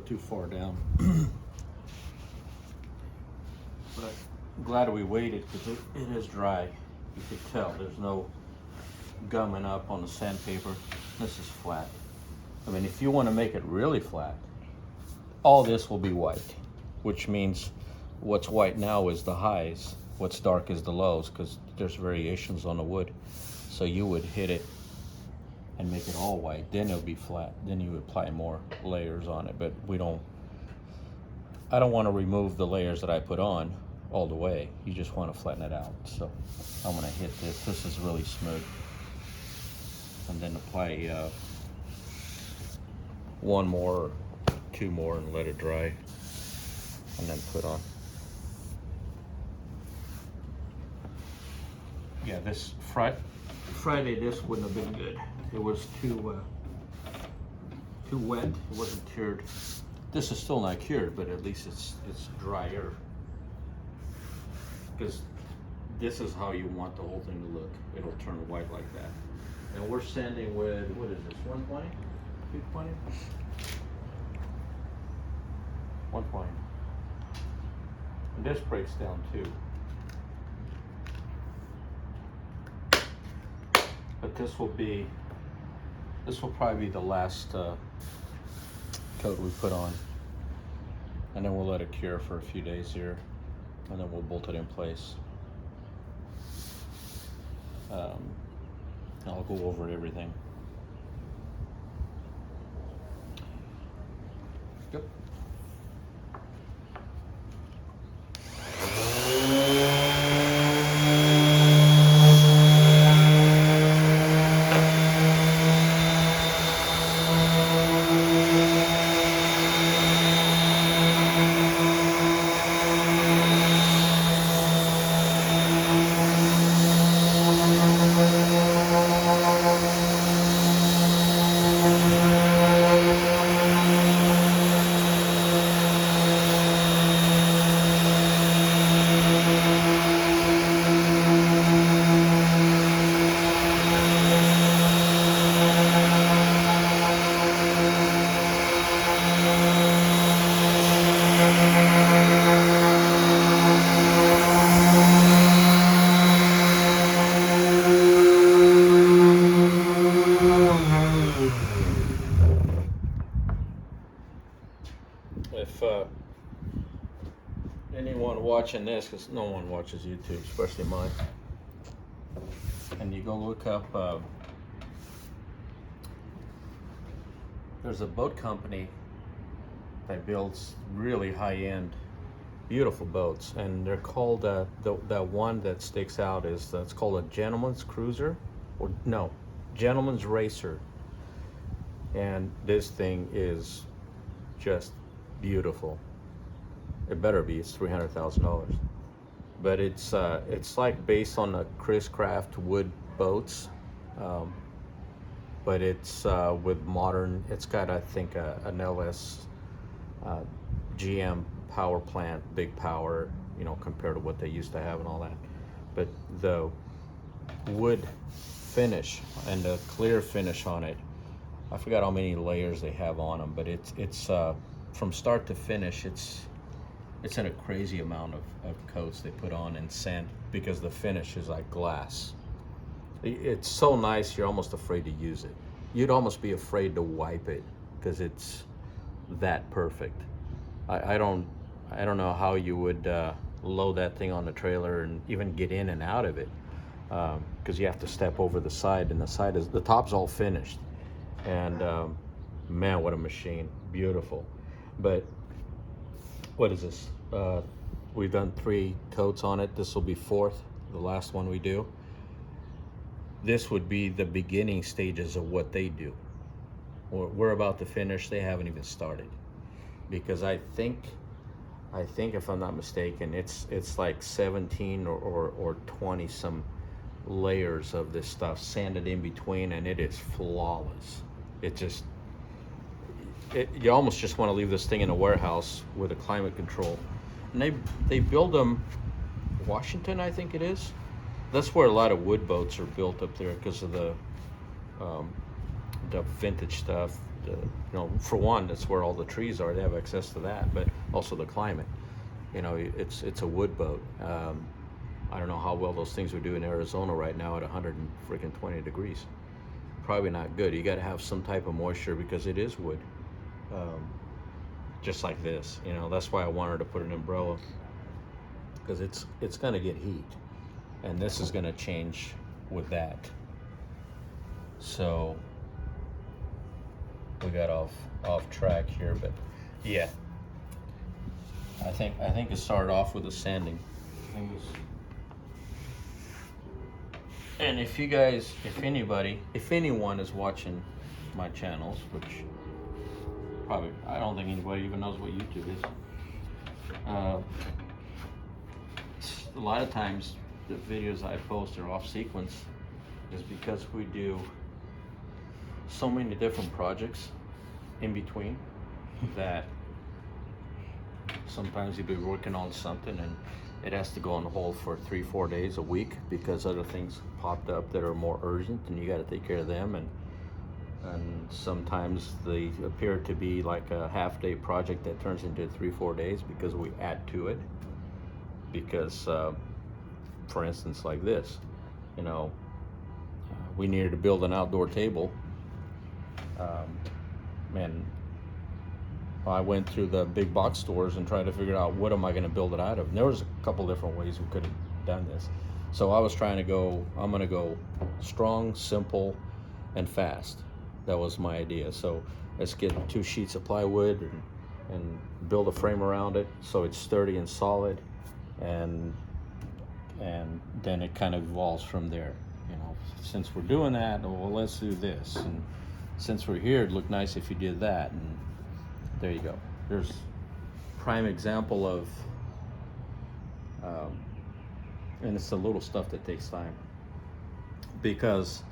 too far down. But I'm glad we waited because it is dry. You could tell there's no gumming up on the sandpaper. This is flat. I mean, if you want to make it really flat, all this will be white, which means what's white now is the highs, what's dark is the lows, because there's variations on the wood. So you would hit it and make it all white, then it'll be flat. Then you apply more layers on it, but I don't want to remove the layers that I put on all the way. You just want to flatten it out. So I'm gonna hit this. This is really smooth. And then apply one more, two more, and let it dry. And then put on. Yeah, this Friday this wouldn't have been good. It was too wet. It wasn't cured. This is still not cured, but at least it's drier. Because this is how you want the whole thing to look. It'll turn white like that. And we're sanding with, what is this, 120? 220? 120. And this breaks down too. But this will probably be the last coat we put on. And then we'll let it cure for a few days here. And then we'll bolt it in place. I'll go over everything. Yep. If anyone watching this, because no one watches YouTube, especially mine, and you go look up, there's a boat company that builds really high-end, beautiful boats, and they're called, that one that sticks out is, it's called a Gentleman's Cruiser, or no, Gentleman's Racer, and this thing is just beautiful. It better be. It's $300,000, but it's like based on the Chris Craft wood boats, but it's with modern. It's got, I think, an LS GM power plant, big power, you know, compared to what they used to have and all that. But the wood finish and the clear finish on it, I forgot how many layers they have on them, but it's from start to finish, it's in a crazy amount of coats they put on and sand, because the finish is like glass. It's so nice, you're almost afraid to use it. You'd almost be afraid to wipe it because it's that perfect. I don't know how you would load that thing on the trailer and even get in and out of it, because you have to step over the side, and the top's all finished. And man, what a machine. Beautiful. But what is this? We've done 3 coats on it. This will be 4th, the last one we do. This would be the beginning stages of what they do. We're about to finish. They haven't even started, because I think if I'm not mistaken, it's like 17 or 20 some layers of this stuff sanded in between, and it is flawless. You almost just want to leave this thing in a warehouse with a climate control. And they build them, Washington, I think it is. That's where a lot of wood boats are built up there, because of the vintage stuff. for one, that's where all the trees are. They have access to that, but also the climate. It's a wood boat. I don't know how well those things would do in Arizona right now at 120 degrees. Probably not good. You got to have some type of moisture because it is wood. Just like this, that's why I wanted to put an umbrella, because it's going to get heat, and this is going to change with that. So we got off track here, but yeah, I think it started off with the sanding. And if anyone is watching my channels, which probably, I don't think anybody even knows what YouTube is. A lot of times the videos I post are off sequence is because we do so many different projects in between that sometimes you'll be working on something and it has to go on hold for 3-4 days a week because other things popped up that are more urgent and you got to take care of them, and sometimes they appear to be like a half-day project that turns into 3-4 days because we add to it. Because for instance, like this, we needed to build an outdoor table, and I went through the big box stores and tried to figure out what am I going to build it out of. And there was a couple different ways we could have done this. So I was trying to I'm going to go strong, simple, and fast. That was my idea. So let's get 2 sheets of plywood and build a frame around it so it's sturdy and solid, and then it kind of evolves from there. Since we're doing that, well, let's do this, and since we're here, it'd look nice if you did that, and there you go. There's prime example of and it's the little stuff that takes time, because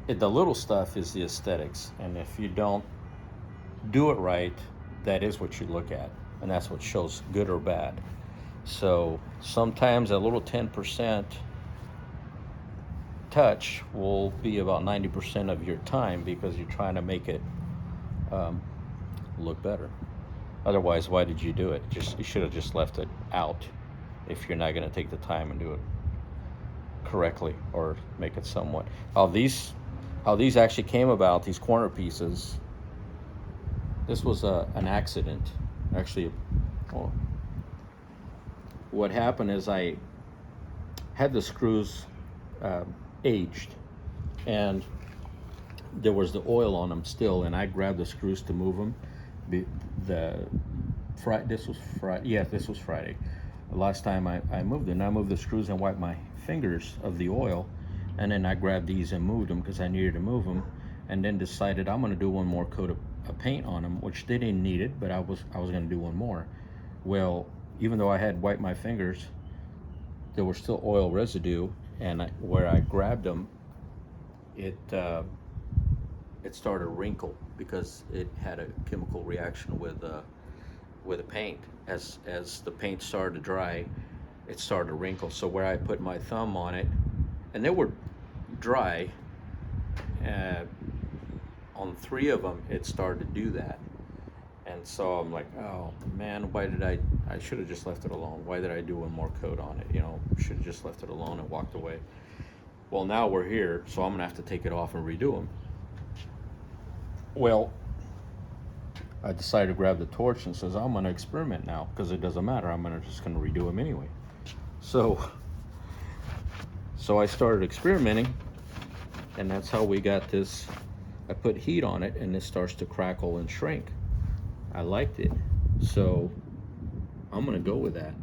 the little stuff is the aesthetics, and if you don't do it right, that is what you look at, and that's what shows good or bad. So sometimes a little 10% touch will be about 90% of your time because you're trying to make it look better. Otherwise, why did you do it? You should have just left it out if you're not going to take the time and do it correctly or make it somewhat. How these actually came about, these corner pieces, this was an accident. Actually, what happened is I had the screws aged, and there was the oil on them still, and I grabbed the screws to move them. This was Friday. The last time I moved them, I moved the screws and wiped my fingers of the oil, and then I grabbed these and moved them because I needed to move them, and then decided I'm going to do one more coat of paint on them, which they didn't need it, but I was going to do one more. Well, even though I had wiped my fingers, there was still oil residue, and where I grabbed them, it started to wrinkle because it had a chemical reaction with the paint. As the paint started to dry, it started to wrinkle. So where I put my thumb on it, and they were dry, on 3 of them it started to do that. And so I'm like, oh man, why did I should have just left it alone. Why did I do one more coat on it? Should have just left it alone and walked away. Well, now we're here, so I'm gonna have to take it off and redo them. Well, I decided to grab the torch and says, I'm gonna experiment now, because it doesn't matter, just gonna redo them anyway. So I started experimenting, and that's how we got this. I put heat on it and it starts to crackle and shrink. I liked it, so I'm gonna go with that.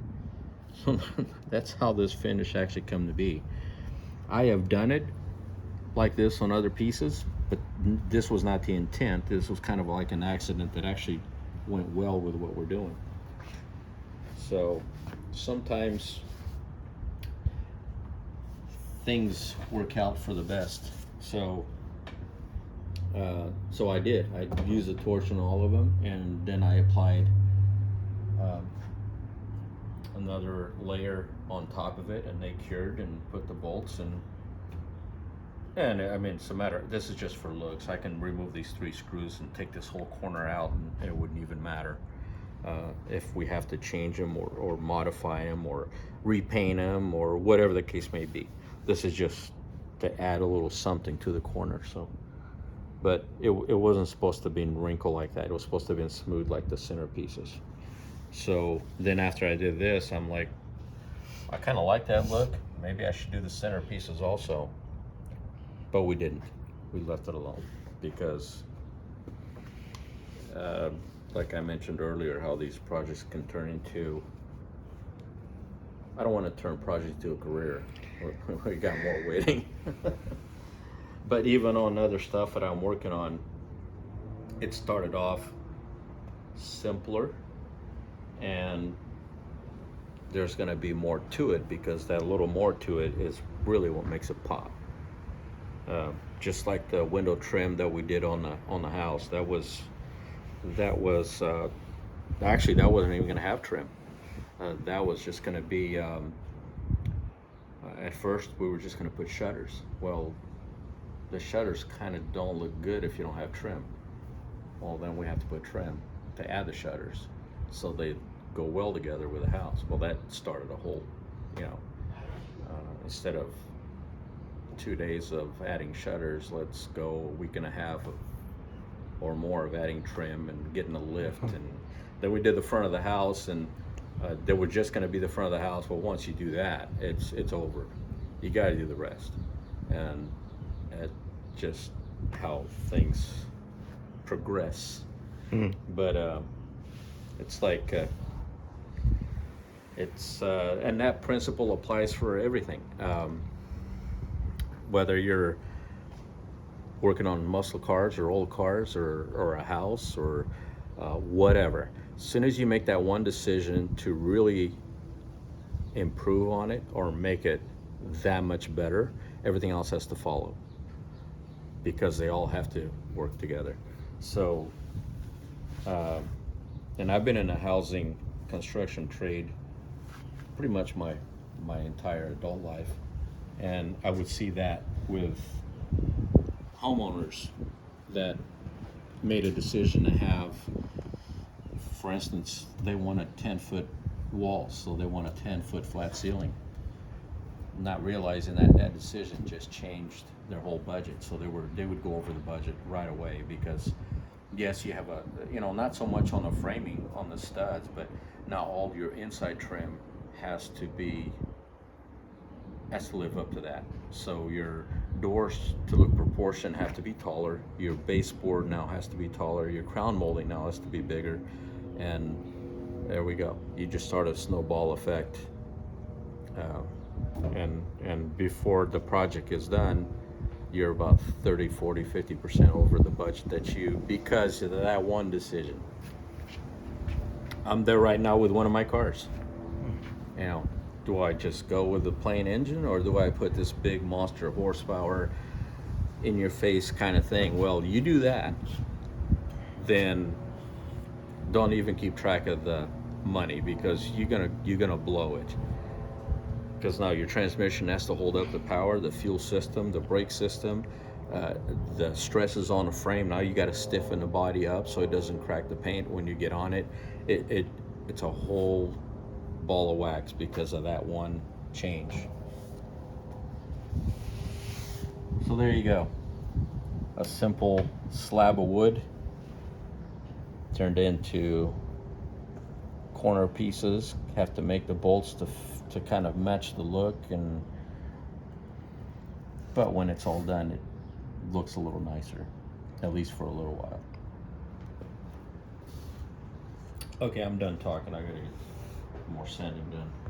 So that's how this finish actually come to be. I have done it like this on other pieces, but this was not the intent. This was kind of like an accident that actually went well with what we're doing. So sometimes things work out for the best. So I did. I used a torch on all of them, and then I applied another layer on top of it, and they cured, and put the bolts, and And I mean, it's a matter, this is just for looks. I can remove these 3 screws and take this whole corner out and it wouldn't even matter. If we have to change them or modify them or repaint them or whatever the case may be. This is just to add a little something to the corner. So, but it wasn't supposed to be wrinkled like that. It was supposed to be smooth like the center pieces. So then after I did this, I'm like, I kind of like that look. Maybe I should do the center pieces also. But we didn't. We left it alone because like I mentioned earlier, how these projects can turn into, I don't want to turn projects to a career. We got more waiting. But even on other stuff that I'm working on, it started off simpler and there's going to be more to it, because that little more to it is really what makes it pop. Just like the window trim that we did on the house, that was actually, that wasn't even going to have trim. That was just going to be at first we were just going to put shutters. Well, the shutters kind of don't look good if you don't have trim. Well, then we have to put trim to add the shutters so they go well together with the house. Well, that started a whole, instead of 2 days of adding shutters, let's go a week and a half or more of adding trim and getting a lift. And then we did the front of the house, and they were just going to be the front of the house. Well, once you do that, it's over. You got to do the rest, and just how things progress. But it's like and that principle applies for everything. Whether you're working on muscle cars or old cars or a house or whatever, as soon as you make that one decision to really improve on it or make it that much better, everything else has to follow, because they all have to work together. So and I've been in the housing construction trade pretty much my entire adult life, and I would see that with homeowners that made a decision to have, for instance, they want a 10-foot wall, so they want a 10-foot flat ceiling, not realizing that that decision just changed their whole budget. So they would go over the budget right away, because yes, you have not so much on the framing, on the studs, but now all your inside trim has to live up to that. So your doors, to look proportion, have to be taller. Your baseboard now has to be taller. Your crown molding now has to be bigger. And there we go. You just start a snowball effect. And before the project is done, you're about 30, 40, 50% over the budget because of that one decision. I'm there right now with one of my cars. Do I just go with the plain engine, or do I put this big monster horsepower in your face kind of thing? Well, you do that, then don't even keep track of the money, because you're gonna blow it. Because now your transmission has to hold up the power, the fuel system, the brake system, the stresses on the frame. Now you got to stiffen the body up so it doesn't crack the paint when you get on it. It's a whole ball of wax because of that one change. So there you go. A simple slab of wood turned into corner pieces. Have to make the bolts to kind of match the look, but when it's all done, it looks a little nicer, at least for a little while. Okay, I'm done talking. I gotta get more sanding done.